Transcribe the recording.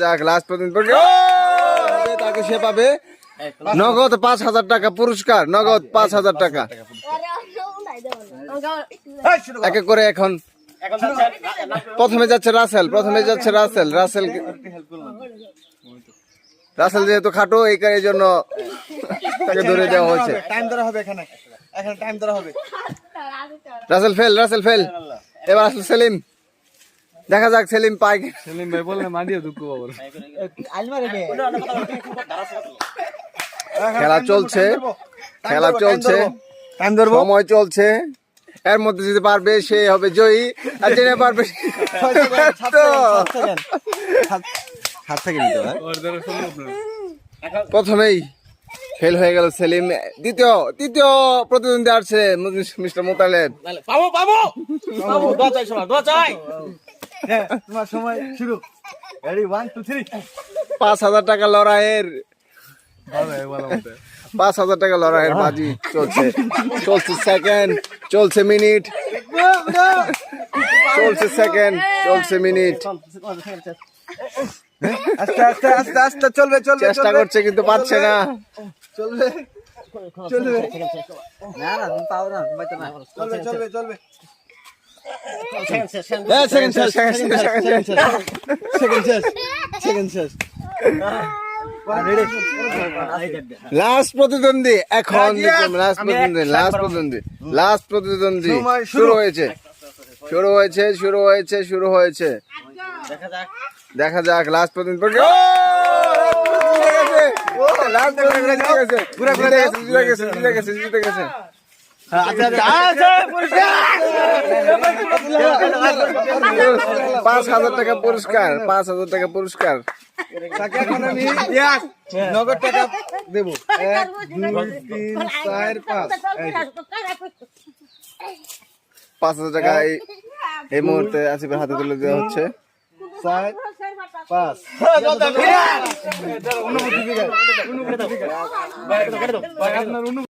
যাক লাস্ট পর্যন্ত তাকে সে পাবে নগদ 5,000 টাকা পুরস্কার, নগদ 5,000 টাকা। এক এক করে এখন প্রথমে যাচ্ছে রাসেল, রাসেল যেহেতু খাটো এই জন্য তাকে ধরে দেওয়া হয়েছে। টাইম ধরা হবে এখানে টাইম ধরা হবে। রাসেল ফেল। এবার আসলে সেলিম, দেখা যাক সেলিম পায়। সেলিম ভাই বললে মারিও দুঃখ বাবর। খেলা চলছে, সময় চলছে। এর মধ্যে যদি পারবে সে হবে জয়ী, আর যে না পারবে প্রথমেই ফেল হয়ে গেল সেলিম। তৃতীয় প্রতিদ্বন্দ্বী আসছে মিস্টার মোতালেব। তোমার সময় শুরু। 1 2 3। 5,000 টাকা লড়াইয়ের 5,000 টাকা লড়াইয়ের বাজি চলছে সেকেন্ড, চলছে মিনিট, চলছে মিনিট। আস্তে চলবে চেষ্টা করছে কিন্তু পারছে না। চলবে লাস্ট প্রতিদ্বন্দ্বী এখন, লাস্ট প্রতিদ্বন্দ্বী শুরু হয়েছে। দেখা যাক লাস্ট প্রতিদ্বন্দ্বী জিতে গেছে। 5,000 টাকা পুরস্কার, 5,000 টাকা পুরস্কার। তাকে এখন আমি নগদ টাকা দেবো। 1 2 3 4 5। 5,000 টাকা এই মুহূর্তে আসিফের হাতে তুলে দেওয়া হচ্ছে। 4 5। অনুমতি